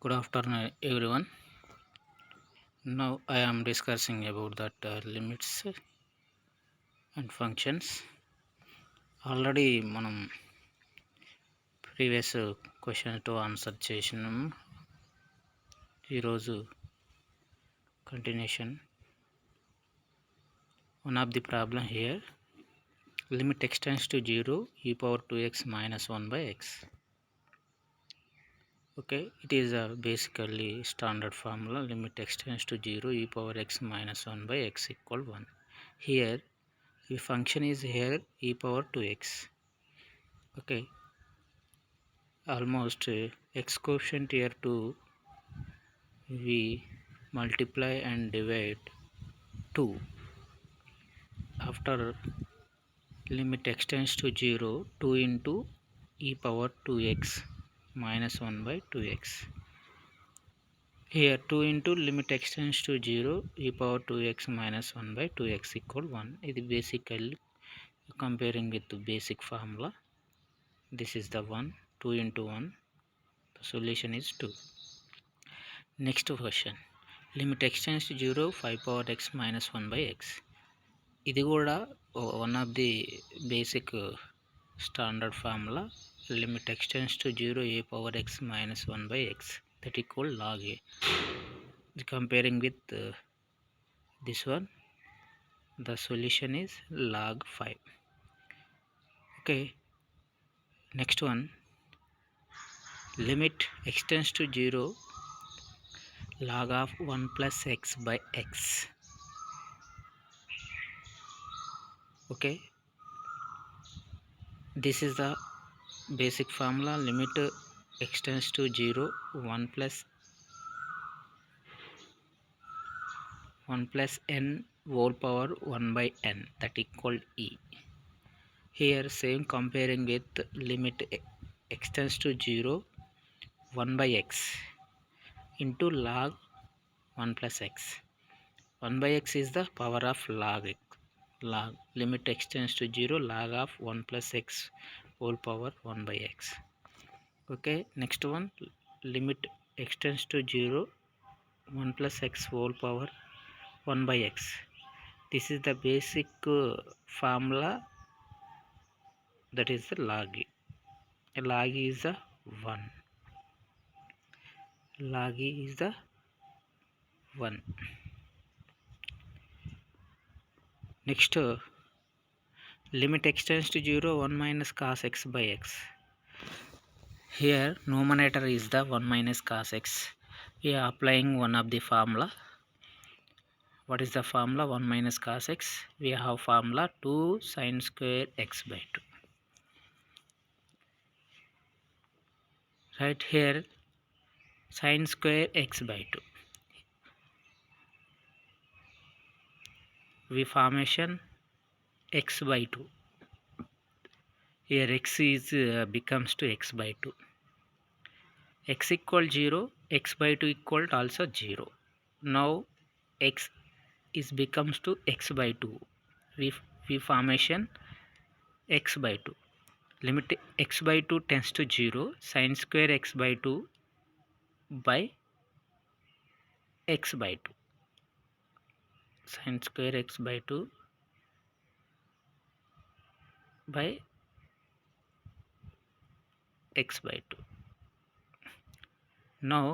Good afternoon, everyone. Now I am discussing about that limits and functions. Already మనం previous question తో answer చేసినాం. ఈరోజు continuation. One of the problem here, limit x tends to 0 e power 2x minus 1 by x. Okay, it is a basically standard formula. Limit x tends to 0 e power x minus 1 by x equal 1. Here the function is here e power 2x. Okay, almost x coefficient here to we multiply and divide 2. After limit x tends to 0, 2 into e power 2x minus 1 by 2x. Here 2 into limit x tends to 0 e power 2x minus 1 by 2x equal 1. This is basically comparing with the basic formula. This is the 1, 2 into 1. The solution is 2. Next question. Limit x tends to 0 5 power x minus 1 by x. ఇది కూడా one of the basic standard formula. Limit x tends to 0 a power x minus 1 by x that equal log a. Comparing with this one, the solution is log 5. Okay, next one, limit x tends to 0 log of 1 plus x by x. Okay, this is the basic formula. Limit x tends to 0 1 plus n whole power 1 by n that equal e. Here same comparing with limit x tends to 0 1 by x into log 1 plus x. 1 by x is the power of log x. Log limit x tends to 0 log of 1 plus x whole power 1 by x. Okay, next one, limit x tends to 0 1 plus x whole power 1 by x. This is the basic formula, that is the log e. Log e is the 1. Log e is the 1. Next, limit x tends to 0 1 minus cos x by x. Here numerator is the 1 minus cos x. We are applying one of the formula. What is the formula? 1 minus cos x. We have formula 2 sin square x by 2. Right here sin square x by 2. We formation x by 2. Here x is becomes to x by 2. X equal 0, x by 2 equal also 0. Now x is becomes to x by 2. We formation x by 2. Limit x by 2 tends to 0 sin square x by 2 by x by 2. Sin square x by 2 by x by 2. Now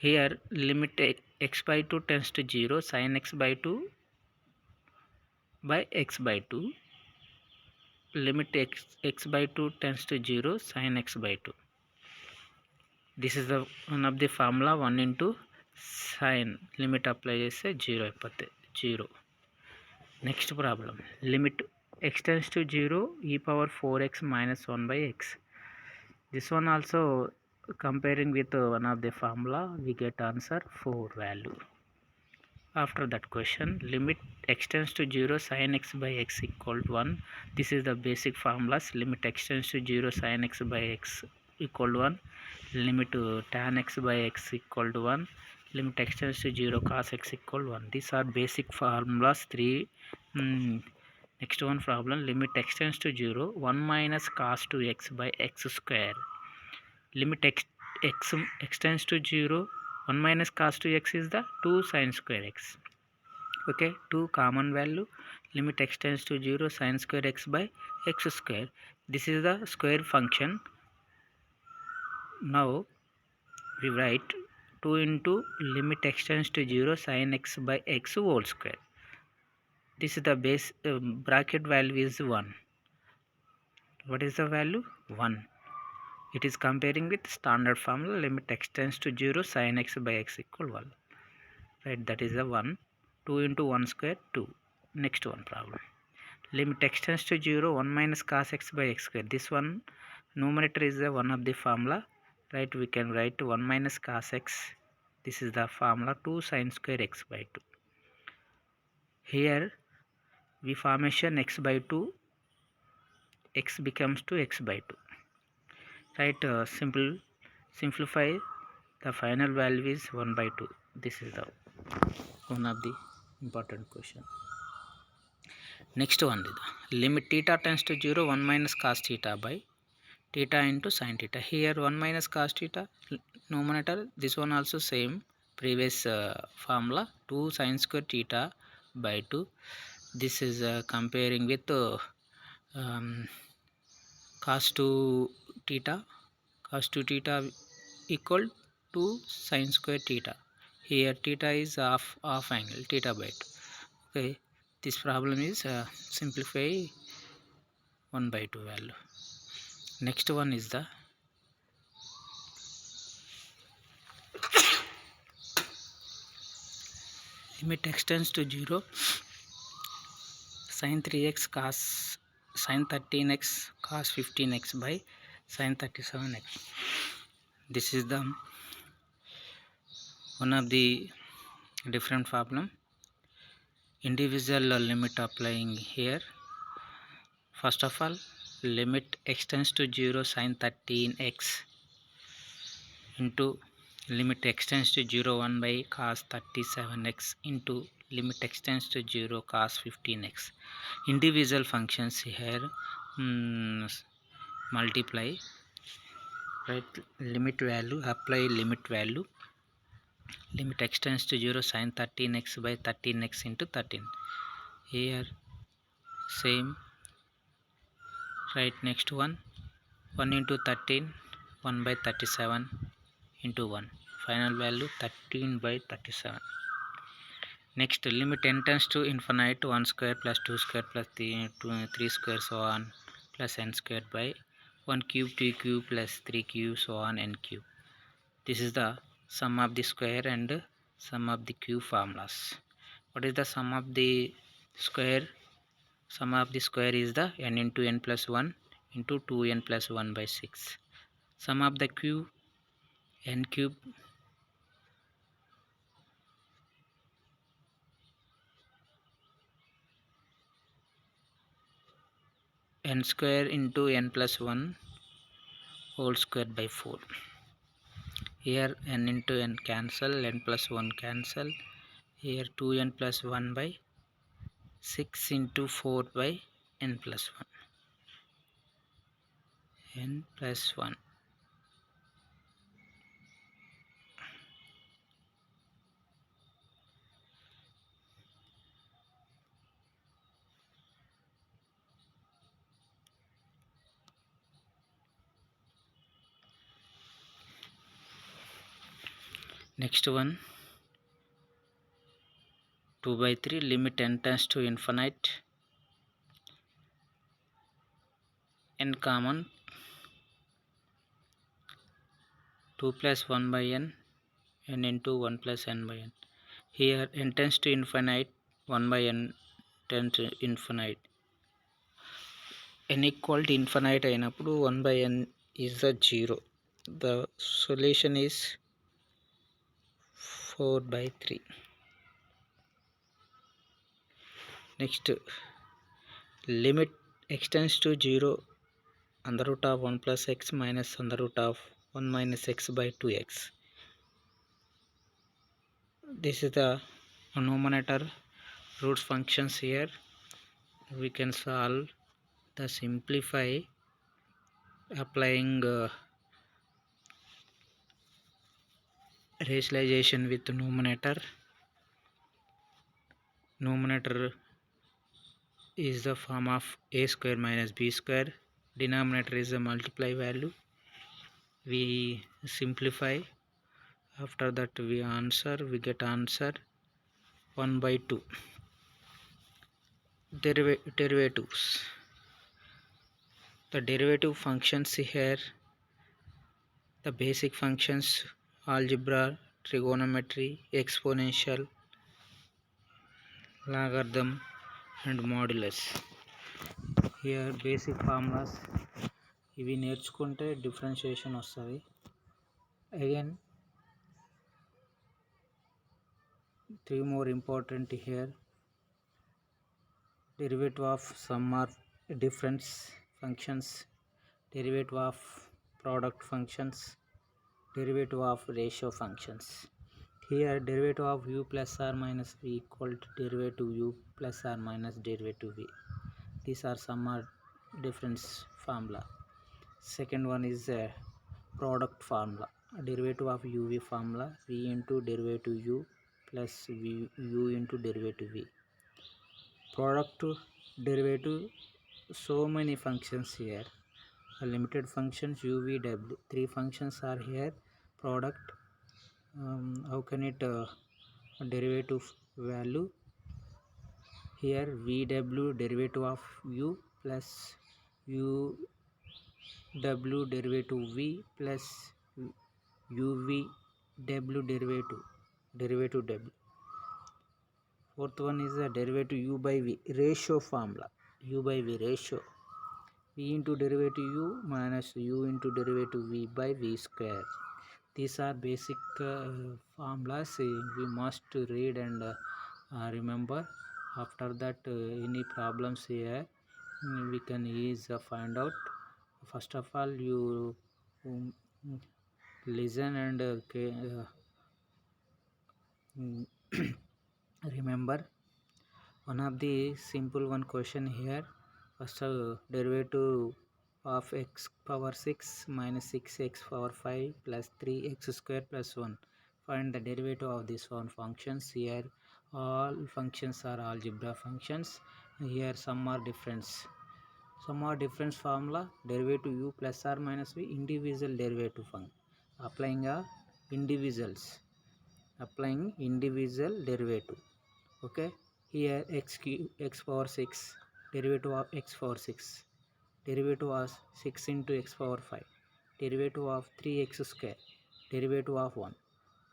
here limit x by 2 tends to 0 sin x by 2 by x by 2. Limit x by 2 tends to 0 sin x by 2. This is the one of the formula. 1 into sin limit apply చేస్తే 0 అయిపోతే 0. Next problem, limit x tends to 0 e power 4x minus 1 by x. This one also comparing with one of the formula, we get answer 4 value. After that question, limit x tends to 0 sin x by x equal to 1. This is the basic formulas. Limit x tends to 0 sin x by x equal to 1. Limit tan x by x equal to 1. Limit x tends to 0 cos x equal to 1. These are basic formulas 3. Next one problem, limit x tends to 0 1 minus cos 2x by x square. Limit x tends to 0, 1 minus cos 2x is the 2 sin square x. Okay, 2 common value, limit x tends to 0, sin square x by x square. This is the square function. Now we write 2 into limit x tends to 0, sin x by x whole square. This is the base, bracket value is 1. What is the value? 1. It is comparing with standard formula, limit x tends to 0, sin x by x equal 1. Right, that is the 1. 2 into 1 square, 2. Next one problem. Limit x tends to 0, 1 minus cos x by x square. This one, numerator is the one of the formula. Right, we can write 1 minus cos x. This is the formula, 2 sin square x by 2. Here, we formation x by 2, x becomes to x by 2. Right, simplify, the final value is 1 by 2. This is the one of the important question. Next one is the limit theta tends to 0, 1 minus cos theta by theta into sin theta. Here 1 minus cos theta, numerator, this one also same previous formula, 2 sin square theta by 2. This is comparing with cos 2 theta. Cos 2 theta equal to sin square theta. Here theta is half angle, theta by 2. Okay, this problem is simplify 1 by 2 value. Next one is the limit x tends to 0, sin 3x cos sin 13x cos 15x by sin 37x. This is the one of the different problem. Individual limit applying here. First of all, limit x tends to 0, sin 13x into limit x tends to 0, 1 by cos 37x into limit x tends to 0, cos 15x. Individual functions here multiply, right? Limit value, apply limit value. Limit x tends to 0, sin 13x by 13x into 13. Here same, right? Next one, 1 into 13, 1 by 37 into 1. Final value 13 by 37. Next, limit n tends to infinite, 1 square plus 2 square plus 3 square so on plus n square by 1 cube, 2 cube plus 3 cube so on n cube. This is the sum of the square and sum of the cube formulas. What is the sum of the square? Sum of the square is the n into n plus 1 into 2n plus 1 by 6. Sum of the cube, n cube n square into n plus 1 whole square by 4. Here n into n cancel, n plus 1 cancel. Here 2n plus 1 by 6 into 4 by n plus 1. N plus 1. Next one, 2 by 3, limit n tends to infinite, n common, 2 plus 1 by n into 1 plus n by n. Here n tends to infinite, 1 by n tends to infinite. N equal to infinite అయినప్పుడు 1 by n is the 0. The solution is 4 by 3. Next, limit x tends to 0, under root of 1 plus x minus under root of 1 minus x by 2x. This is the numerator roots functions. Here we can solve the simplify applying rationalization with numerator is the form of a square minus b square. Denominator is the multiply value. We simplify. After that we get answer 1 by 2. Derivatives. The derivative functions here, the basic functions, algebra, trigonometry, exponential, logarithm and modulus. Here basic formulas ఇవి నేర్చుకుంటే differentiation వస్తుంది. Again 3 more important here. Derivative of sum or difference functions, derivative of product functions, derivative of ratio functions. Here derivative of u plus or minus v equal to derivative u plus or minus derivative v. These are sum or difference formula. Second one is product formula. Derivative of uv formula, v into derivative u plus u into derivative v. Product derivative, so many functions here. Limited functions u v w, 3 functions are here. Product, how can it derivative value here, vw derivative of u plus uw derivative v plus uv w derivative w. Fourth one is the derivative u by v, ratio formula, u by v ratio, v into derivative u minus u into derivative v by v square. These are basic formulas we must read and remember. After that any problems here we can easily find out. First of all you listen and remember. One of the simple one question here. First derivative of x power 6 minus 6x power 5 plus 3x square plus 1. Find the derivative of this one functions. Here all functions are algebra functions. Here some are difference. Some are difference formula, derivative u plus or minus v, individual derivative function. Applying individual derivative. Okay, here x power 6, derivative of x power 6, derivative of 6 into x power 5, derivative of 3x square, derivative of 1.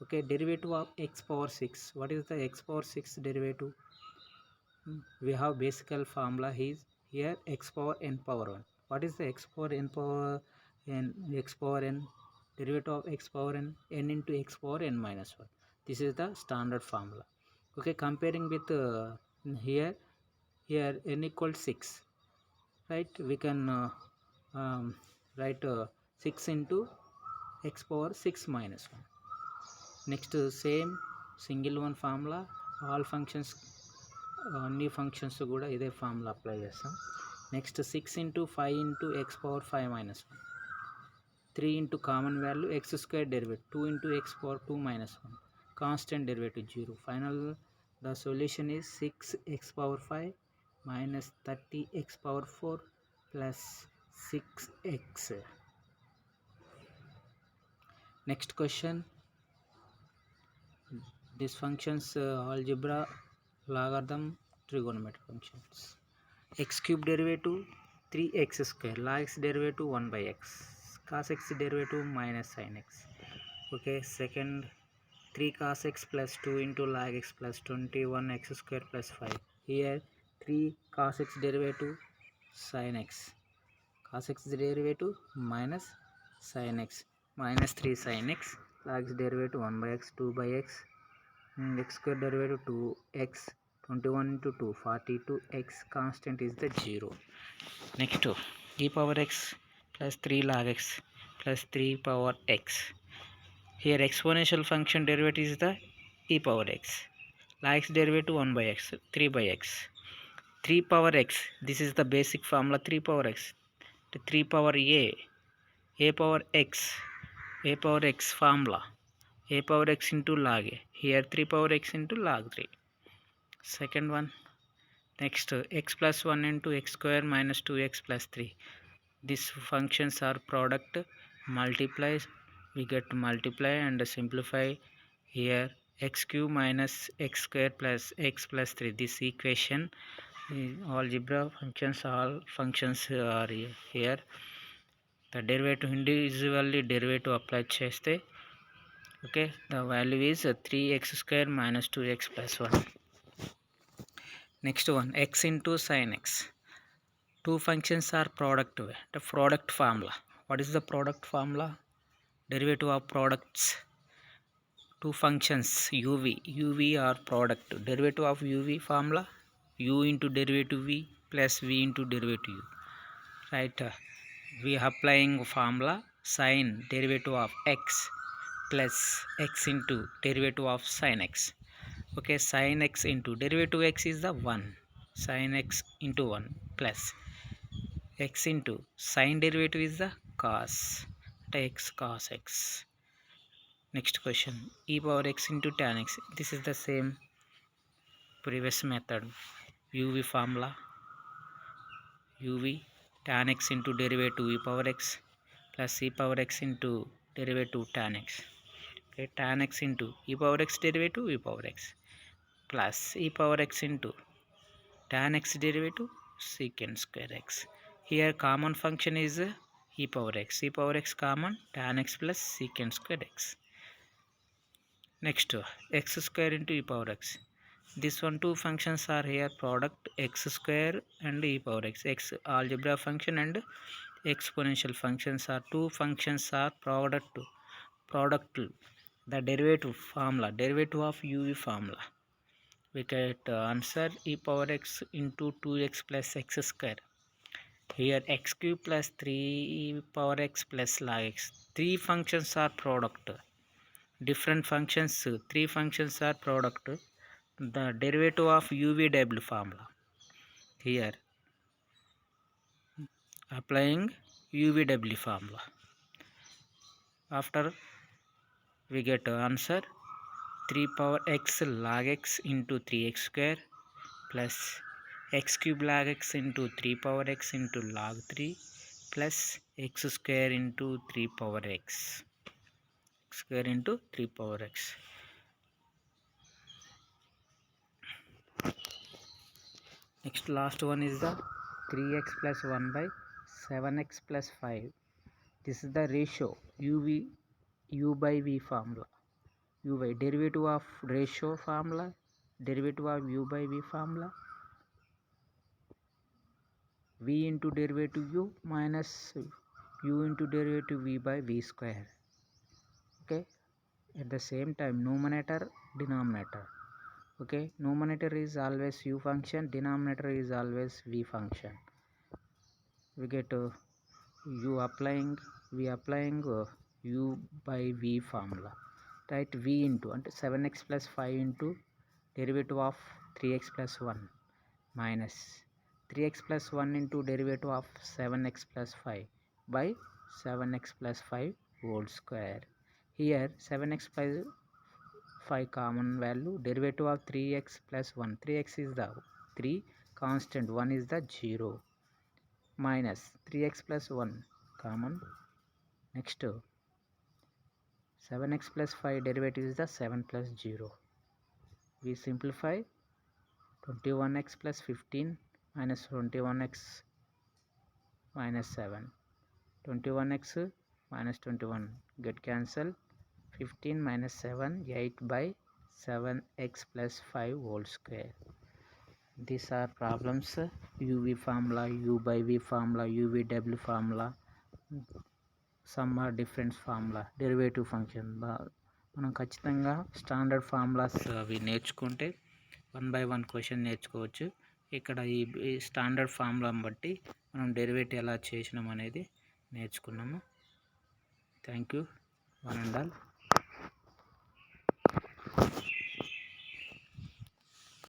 Okay, derivative of x power 6. What is the x power 6 derivative? We have basic formula is here x power n power 1. What is the x power n power n? X power n, derivative of x power n, n into x power n minus 1. This is the standard formula. Okay, comparing with here n equals 6, right? We can write 6 into x power 6 minus 1. Next same single one formula, all functions అన్ని functions కూడా ఇదే formula apply చేస్తాం. Next 6 into 5 into x power 5 minus 1, 3 into common value x square derivative, 2 into x power 2 minus 1, constant derivative 0. Final the solution is 6x power 5 minus 30x power 4 plus 6x. Next question, these functions algebra, logarithm, trigonometry functions. X cube derivative 3x square, log x derivative 1 by x, cos x derivative minus sin x. Okay, second 3 cos x plus 2 into log x plus 21x square plus 5. Here 3 cos x derivative sin x, cos x derivative minus sin x, minus 3 sin x, log x derivative 1 by x, 2 by x, x square derivative 2x, 21 into 2 42x, constant is the 0. Next e power x plus 3 log x plus 3 power x. Here exponential function derivative is the e power x, log x derivative 1 by x, 3 by x, 3 power x. This is the basic formula, 3 power x, 3 power a power x, formula a power x into log a. Here 3 power x into log 3. Second one. Next, x plus 1 into x square minus 2x plus 3. These functions are product. Multiply. We get multiply and simplify. Here x cube minus x square plus x plus 3. This equation algebra functions, all functions are here. The derivative individually derivative apply cheste. Okay, the value is 3x square minus 2x plus 1. Next one, x into sin x. Two functions are product. The product formula. What is the product formula? Derivative of products. Two functions uv are product. Derivative of uv formula, u into derivative v plus v into derivative u. Right, we are applying formula sin derivative of x plus x into derivative of sin x. Okay, sin x into derivative x is the 1, sin x into 1 plus x into sin derivative is the cos, x cos x. Next question, e power x into tan x. This is the same previous method. uv formula, uv tan x into derivative e power x plus e power x into derivative tan x. Okay, tan x into e power x derivative e power x plus e power x into tan x derivative secant square x. Here common function is e power x. E power x common, tan x plus secant square x. Next, x square into e power x. This one two functions are here product, x square and e power x. X algebra function and exponential functions are two functions are product. The derivative formula, derivative of uv formula. We get answer e power x into 2x plus x square. Here x cube plus 3 power x plus log x. Three functions are product. Different functions, three functions are product. The derivative of UVW formula. Here applying UVW formula. After we get answer 3 power x log x into 3x square plus x cube log x into 3 power x into log 3 plus x square into 3 power x. Square into 3 power x. Next last one is the 3x plus 1 by 7x plus 5. This is the ratio u by v formula. U by derivative of ratio formula, derivative of u by v formula, v into derivative u minus u into derivative v by v square. Okay, at the same time numerator denominator. Okay, numerator is always u function, denominator is always v function. We get we applying u by v formula. Right, v into 7x plus 5 into derivative of 3x plus 1 minus 3x plus 1 into derivative of 7x plus 5 by 7x plus 5 whole square. Here 7x plus 5 common value, derivative of 3x plus 1. 3x is the 3, constant 1 is the 0, minus 3x plus 1 common. Next 7x plus 5 derivative is the 7 plus 0. We simplify 21x plus 15 minus 21x minus 7. 21x minus 21 get cancel. 15 minus 7, 8 by 7x plus 5 whole square. These are problems uv formula, u by v formula, uvw formula. Some are different formula, derivative function. మనం ఖచ్చితంగా standard formulas అవి నేర్చుకుంటే 1 by 1 question నేర్చుకోవచ్చు. ఇక్కడ ఈ standard ఫార్ములాని బట్టి మనం derivative ఎలా చేసినాం అనేది నేర్చుకున్నాము. Thank you one and all.